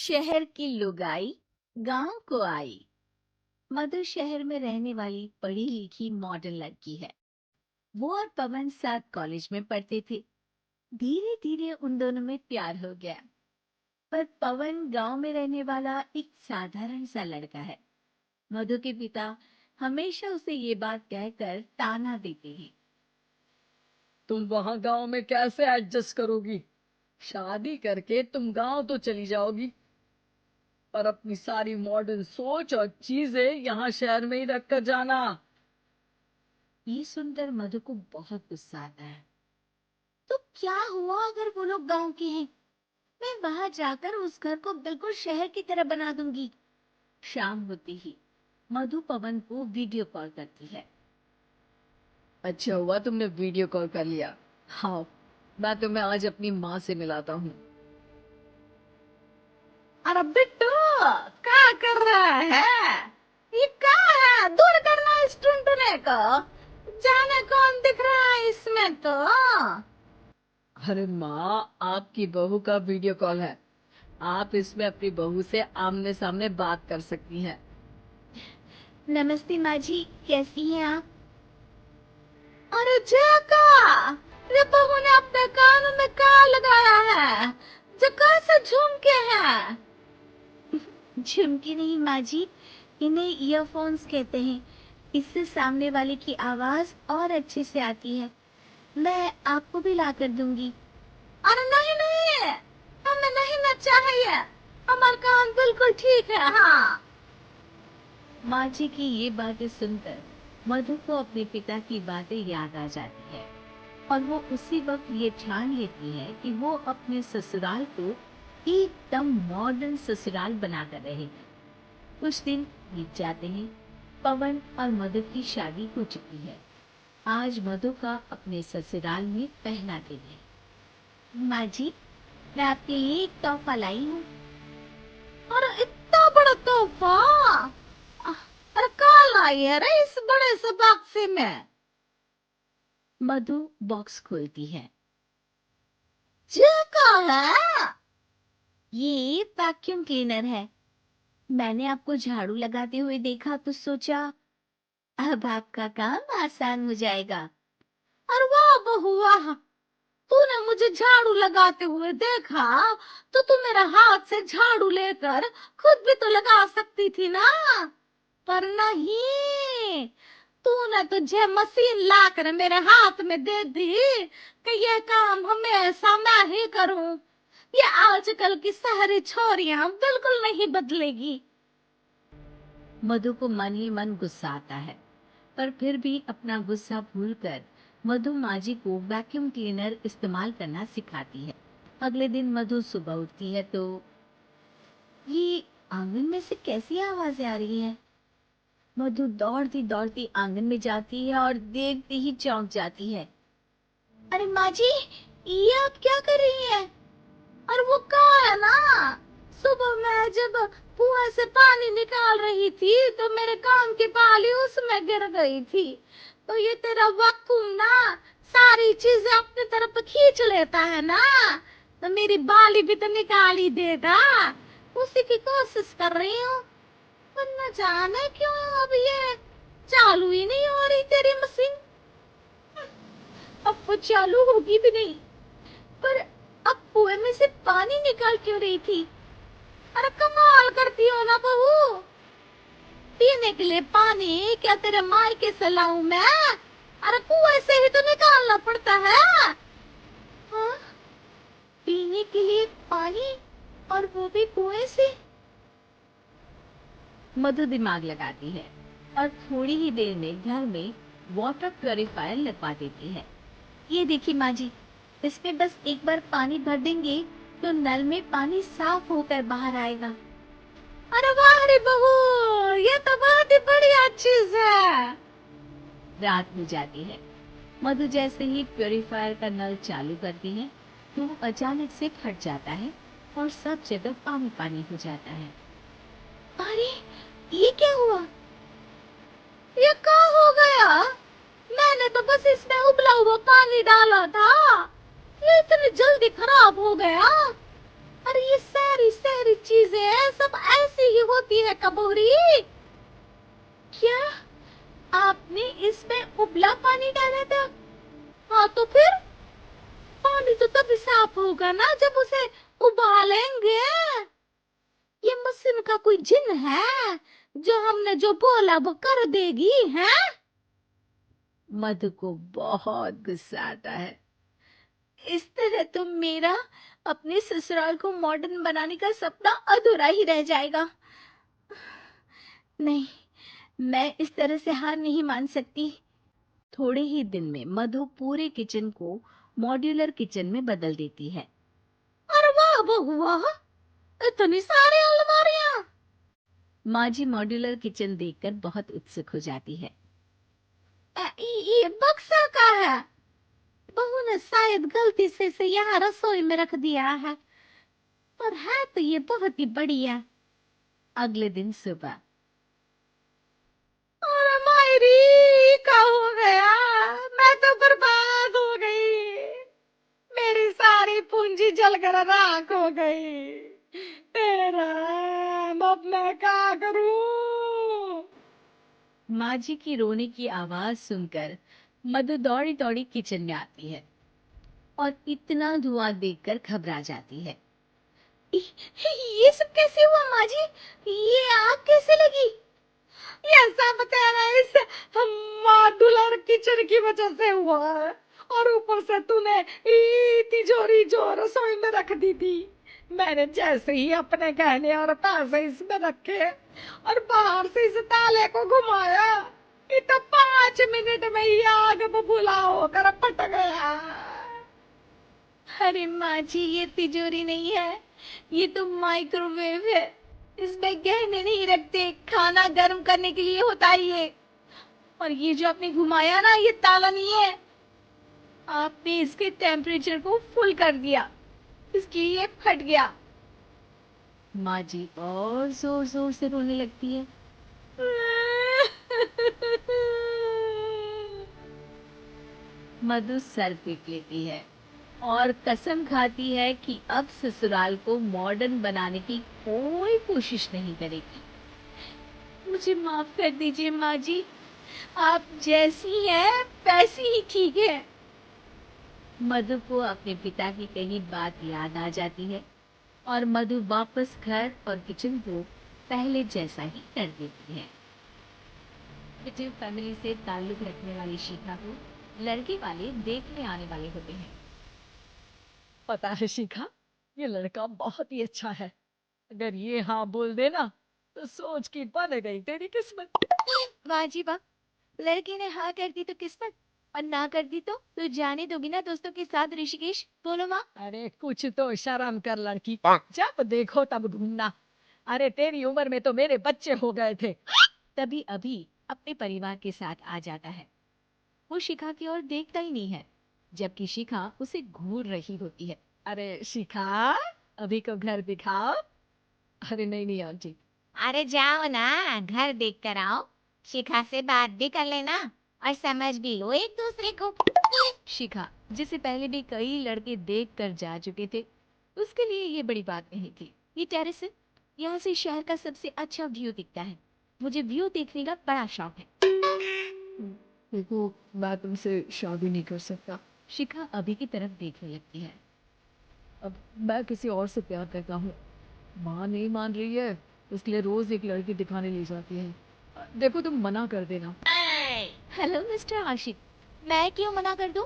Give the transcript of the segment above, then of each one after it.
शहर की लुगाई गांव को आई। मधु शहर में रहने वाली पढ़ी लिखी मॉडर्न लड़की है। वो और पवन साथ कॉलेज में पढ़ते थे। धीरे धीरे उन दोनों में प्यार हो गया। पर पवन गांव में रहने वाला एक साधारण सा लड़का है। मधु के पिता हमेशा उसे ये बात कहकर ताना देते हैं। तुम वहां गांव में कैसे एडजस्ट करोगी? शादी करके तुम गांव तो चली जाओगी, पर अपनी सारी मॉडर्न सोच और चीजें यहाँ शहर में ही रख कर जाना। ये सुनकर मधु को बहुत गुस्सा आता है। तो क्या हुआ अगर वो लोग गांव के हैं? मैं वहां जाकर उस घर को बिल्कुल शहर की तरह बना दूंगी। शाम होते ही मधु पवन को वीडियो कॉल करती है। अच्छा हुआ तुमने वीडियो कॉल कर लिया। हाँ, मैं तुम्हें आज अपनी माँ से मिलाता हूँ। अरे बिट्टू, क्या कर रहा है? ये क्या है? दूर करना इस टुनटुने को। जाने कौन दिख रहा है इसमें तो। अरे माँ, आपकी बहू का वीडियो कॉल है। आप इसमें अपनी बहू से आमने सामने बात कर सकती हैं। नमस्ते माँ जी, कैसी हैं आप? अरे जका, ये बहू ने अपने कान में क्या लगाया है? जो कैसे झुमके हैं? झुमके नहीं माँ जी, इन्हें ईयरफोन्स कहते हैं। इससे सामने वाले की आवाज और अच्छे से आती है। मैं आपको भी ला कर दूंगी। अरे नहीं नहीं, हमें नहीं ना चाहिए। हमारा कान बिल्कुल ठीक है। हाँ। माँ जी की ये बातें सुनकर मधु को अपने पिता की बातें याद आ जाती है और वो उसी वक्त ये ठान लेती है कि वो अपने ससुराल को एकदम मॉडर्न ससुराल बनाकर रहेगी। कुछ दिन बीत जाते हैं। पवन और मधु की शादी हो चुकी है। आज मधु का अपने ससुराल में पहला दिन है। माँ जी, मैं आपके लिए एक तोहफा लाई हूँ। और इतना बड़ा तोहफा? अरे कहाँ लाई है रे इस बड़े से बक्से में? मधु बॉक्स खोलती है। ये क्या है? ये वैक्यूम क्लीनर है। मैंने आपको झाड़ू लगाते हुए देखा तो सोचा अब आपका काम आसान हो जाएगा। और वाह बहू वाह, तूने मुझे झाड़ू लगाते हुए देखा तो तू मेरा हाथ से झाड़ू लेकर खुद भी तो लगा सकती थी ना। पर नहीं, तूने तुझे मशीन लाकर मेरे हाथ में दे दी कि ये काम हमेशा मैं ही करूं। ये आजकल की शहरी छोरियां बिल्कुल नहीं बदलेगी। मधु को मन ही मन गुस्सा आता है, पर फिर भी अपना गुस्सा भूलकर मधु माँ को वैक्यूम क्लीनर इस्तेमाल करना सिखाती है। अगले दिन मधु सुबह उठती है तो ये आंगन में से कैसी आवाजें आ रही हैं? मधु दौड़ती दौड़ती आंगन में जाती है और देखते ही चौंक जाती है। अरे माँ जी, ये आप क्या कर रही हैं? और वो कहाँ है ना? सुबह मैं जब कुआं से पानी निकाल रही थी तो मेरे कान की बाली उसमें गिर गई थी। तो ये तेरा वैक्यूम ना सारी चीजें अपनी तरफ खींच लेता है ना, तो मेरी बाली भी तो निकाल ही देगा। उसी की कोशिश कर रही हूँ। पर न जाने क्यों अब ये चालू ही नहीं हो रही तेरी मशीन। अब वो चालू होगी भी नहीं। पर अब कुएं में से पानी निकाल क्यों रही थी? अरे कमाल करती हो ना बहू। पीने के लिए पानी क्या तेरे मायके से लाऊं मैं? अरे कुएं से ही तो निकालना पड़ता है। हाँ? पीने के लिए पानी, और वो भी कुएं से? मधु दिमाग लगाती है और थोड़ी ही देर में घर में वाटर प्यूरिफायर लगवा देती है। ये देखिए माँ जी, इसमें बस एक बार पानी भर देंगे तो नल में पानी साफ होकर बाहर आएगा। अरे वाह रे बहू, ये तो बहुत ही बढ़िया चीज है। रात हो जाती है। मधु जैसे ही प्यूरिफायर का नल चालू करती है तो वो अचानक से फट जाता है और सब जगह पानी पानी हो जाता है। अरे ये क्या हुआ? ये क्या हो गया? मैंने तो बस इसमें उबला हुआ पानी डाला था, ये इतनी जल्दी खराब हो गया। अरे ये सारी सारी चीजें लगती है कबूरी। क्या आपने इसमें उबला पानी डाला था? हाँ तो फिर पानी तो तभी साफ होगा ना जब उसे उबालेंगे। ये मशीन का कोई जिन है जो हमने जो बोला वो कर देगी है? मधु को बहुत गुस्सा आता है। इस तरह तो मेरा अपने ससुराल को मॉडर्न बनाने का सपना अधूरा ही रह जाएगा। नहीं, मैं इस तरह से हार नहीं मान सकती। थोड़े ही दिन में मधु पूरे किचन को मॉड्यूलर किचन में बदल देती है। अरे वाह बहुआ, इतनी सारी अलमारियां। माँ जी मॉड्यूलर किचन देखकर बहुत उत्सुक हो जाती है। ये बक्सा का है। बहू ने शायद गलती से इसे यहाँ रसोई में रख दिया है, पर है तो ये बहुत ही बढ़िया। अगले दिन सुबह अरे मायरी, क्या हो गया? मैं तो बर्बाद हो गई। मेरी सारी पूंजी जलकर राख हो गई। तेरा अब मैं क्या करूं? माँ जी की रोने की आवाज सुनकर मधु दौड़ी दौड़ी किचन में आती है और इतना धुआं देखकर घबरा जाती है। ये सब कैसे हुआ माँ जी? ये आग कैसे लगी? ये सब तेरा इस मॉड्यूलर किचन की वजह से हुआ है। और ऊपर से तूने तिजोरी जो रसोई में रख दी थी, मैंने जैसे ही अपने गहने और पैसे इसमें रखे और बाहर से इस ताले को घुमाया, ये तो 5 मिनट में ही आग बबूला होकर फट गया। अरे माँ जी, ये तिजोरी नहीं है, ये तो माइक्रोवेव है। इसमें गहने नहीं रखते, खाना गर्म करने के लिए होता है ये। और ये जो आपने घुमाया ना, ये ताला नहीं है, आपने इसके टेम्परेचर को फुल कर दिया, इसलिए ये फट गया। माँ जी और जोर जोर से रोने लगती है। मधु सर पीट लेती है और कसम खाती है कि अब ससुराल को मॉडर्न बनाने की कोई कोशिश नहीं करेगी। मुझे माफ कर दीजिए माँ जी, आप जैसी हैं वैसी ही ठीक है। मधु को अपने पिता की कही बात याद आ जाती है और मधु वापस घर और किचन को पहले जैसा ही कर देती है। किचन फैमिली से ताल्लुक रखने वाली शिखा को लड़के वाले देखने आने वाले होते हैं। पता है शिखा, ये लड़का बहुत ही अच्छा है। अगर ये हाँ बोल देना तो सोच की बन गई तेरी किस्मत। वाह जी वाह, लड़की ने हाँ कर दी तो किस्मत, और ना कर दी तो जाने दोगी ना दोस्तों के साथ ऋषिकेश? बोलो माँ। अरे कुछ तो शर्म कर लड़की, जब देखो तब ढूंढना। अरे तेरी उम्र में तो मेरे बच्चे हो गए थे। तभी अभी अपने परिवार के साथ आ जाता है। वो शिखा की ओर देखता ही नहीं है, जबकि शिखा उसे घूर रही होती है। अरे शिखा, अभी को घर दिखाओ। अरे नहीं नहीं आंटी। अरे जाओ ना, घर देख कर आओ, शिखा से बात भी कर लेना और समझ भी लो एक दूसरे को। शिखा, जिसे पहले भी कई लड़के देख कर जा चुके थे, उसके लिए ये बड़ी बात नहीं थी। ये टेरेस है, यहाँ से शहर का सबसे अच्छा व्यू दिखता है। मुझे व्यू देखने का बड़ा शौक है। देखो, मैं तुमसे शादी नहीं कर सकता। शिखा अभी की तरफ देखने लगती है। अब मैं किसी और से प्यार करता हूँ। माँ नहीं मान रही है, इसलिए रोज एक लड़की दिखाने ले जाती है। देखो तुम मना कर देना। हेलो मिस्टर आशिक, मैं क्यों मना कर दूं?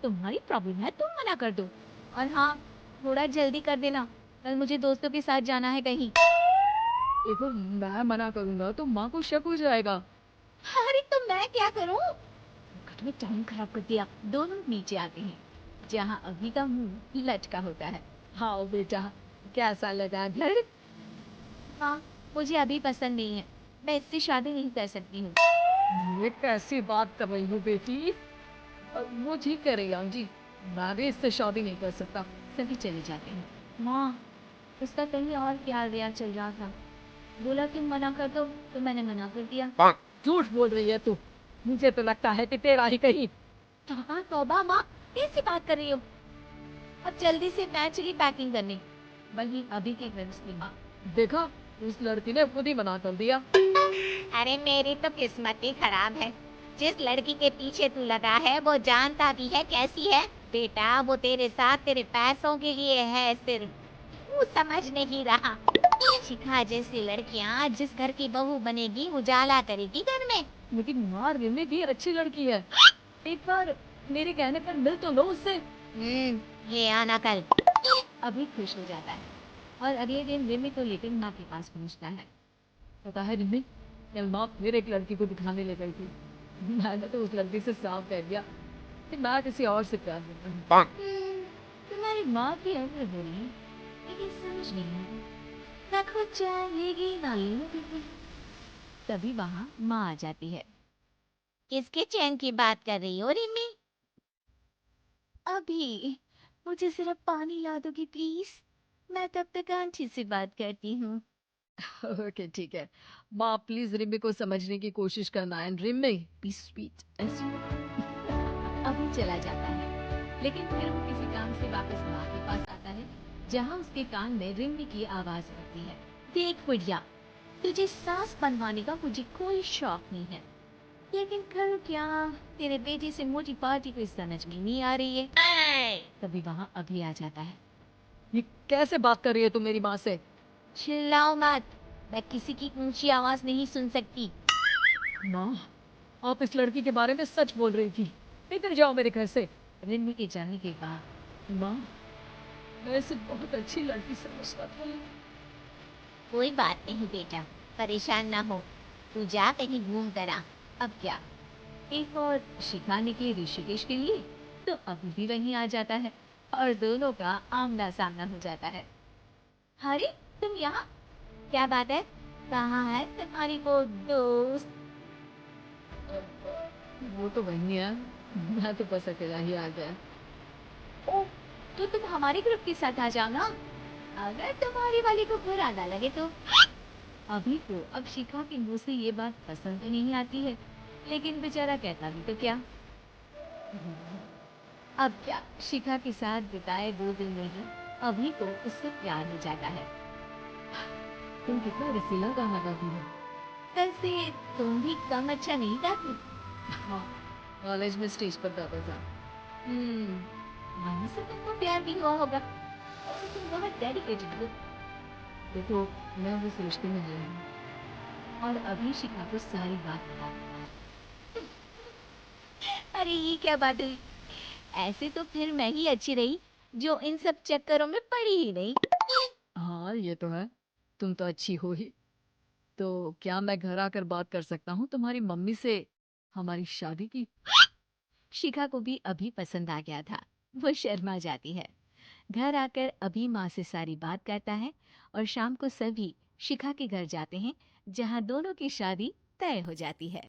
तुम्हारी प्रॉब्लम है, तुम मना कर दो। और हाँ, थोड़ा जल्दी कर देना, कल मुझे दोस्तों के साथ जाना है कहीं। देखो मैं मना करूंगा तो माँ को शक हो जाएगा। अरे तो मैं क्या करूं? तुम्हें टाइम खराब कर दिया। दोनों नीचे आते हैं, जहाँ अभी का मुंह लटका होता है। हाँ बेटा, कैसा लगा घर? हाँ, मुझे अभी पसंद नहीं है, मैं इससे शादी नहीं कर सकती हूँ। ये कैसी बात कर रही हो बेटी? वो ठीक कह रही है आंटी, मैं भी इससे शादी नहीं कर सकता। सभी चले जाते हैं। माँ, उसका कहीं और प्यार व्यार चल रहा था, बोला कि मना कर दो, तो मैंने मना कर दिया। झूठ बोल रही है तू, मुझे तो लगता है कि तेरा ही कहीं। तौबा तौबा माँ, कैसी बात कर रही हो? अब जल्दी से मैं चली पैकिंग करने। वहीं अभी के घर की माँ। देखा, उस लड़की ने खुद ही मना कर दिया। अरे मेरी तो किस्मत ही खराब है। जिस लड़की के पीछे तू लगा है वो जानता भी है कैसी है। बेटा वो तेरे साथ तेरे पैसों के लिए है सिर्फ, तू समझ नहीं रहा। शिखा जैसी लड़कियां जिस घर की बहू बनेगी उजाला करेगी घर में। लेकिन माँ रिमी भी अच्छी लड़की है, एक बार मेरे कहने पर मिल तो लो उससे। ये आना कल। अभी खुश हो जाता है और अगले दिन रिमी को लेकर माँ के पास पहुँचता है। पता है रिमी, कल माँ फिर एक लड़की को दिखाने ले गई थी। मैंने तो उस लड़की से साफ कह दिया कि मैं किसी और से प्यार करता हूँ। तुम्हारी माँ की उम्र बोली, लेकिन समझ नहीं ना खुद जाएगी ना लेगी। तभी वहाँ माँ आ जाती है। किसके चैन की बात कर रही हो रिमी? अभी मुझे सिर्फ पानी ला दोगी प्लीज, मैं तब तक आंटी से बात करती हूँ। ओके ठीक है माँ, प्लीज रिमी को समझने की कोशिश करना एंड रिमी बी स्वीट एज यू। अभी चला जाता है, लेकिन फिर वो किसी काम से वापस माँ के पास आता है, जहाँ उसके कान में रिमी की आवाज आती है। देख बुढ़िया, तुझे सास बनवाने का मुझे कोई शौक नहीं है, लेकिन कल क्या तेरे बेटे से मोटी पार्टी को समझ में नहीं आ रही है। तभी वहाँ अभी आ जाता है। ये कैसे बात कर रही है तू मेरी माँ से? चिल्लाओ मत, मैं किसी की ऊंची आवाज नहीं सुन सकती। माँ, आप इस लड़की के बारे में सच बोल रही थी। इधर जाओ मेरे घर से। रिमी के जाने के बाद माँ, मैं इसे बहुत अच्छी लड़की समझता था। कोई बात नहीं बेटा, परेशान ना हो, तू जा कहीं घूम कर आ। अब क्या, एक और शिखा निकली ऋषिकेश के लिए, तो अभी भी वहीं आ जाता है और दोनों का आमना सामना हो जाता है। अरे तुम यहाँ, क्या बात है, कहाँ है तुम्हारी वो दोस्त? वो तो वही है, मैं तो बस अकेला ही आ गया। ओ, तो तुम हमारे ग्रुप के साथ आ जाओ ना, अगर तुम्हारी वाली को बुरा ना लगे तो। अभी तो अब शिखा के मुंह से ये बात पसंद तो नहीं आती है, लेकिन बेचारा कहता भी तो क्या। अब क्या, शिखा के साथ बिताए 2 दिन में ही अभी तो उससे प्यार हो जाता है। तुम कितना रसीला गाना गाती हो। वैसे तुम भी कम अच्छा नहीं गाती। हाँ, कॉलेज में स्टेज पर गाता था। मानी से तुमको प्यार भी हुआ होगा, वैसे तुम बहुत डेडिकेटेड हो। देखो, मैं वो सोचती में नहीं हूँ। और अभी शिखा को सारी बात बता देता है। अरे ये क्या बात हुई, ऐसे तो फिर मैं ही अच्छी रही जो इन सब चक्करों में पड़ी ही नहीं। हाँ, ये तो है। तुम तो अच्छी हो ही। तो क्या मैं घर आकर बात कर सकता हूँ तुम्हारी मम्मी से हमारी शादी की? शिखा को भी अभी पसंद आ गया था, वो शर्मा जाती है। घर आकर अभी माँ से सारी बात करता है और शाम को सभी शिखा के घर जाते हैं, जहाँ दोनों की शादी तय हो जाती है।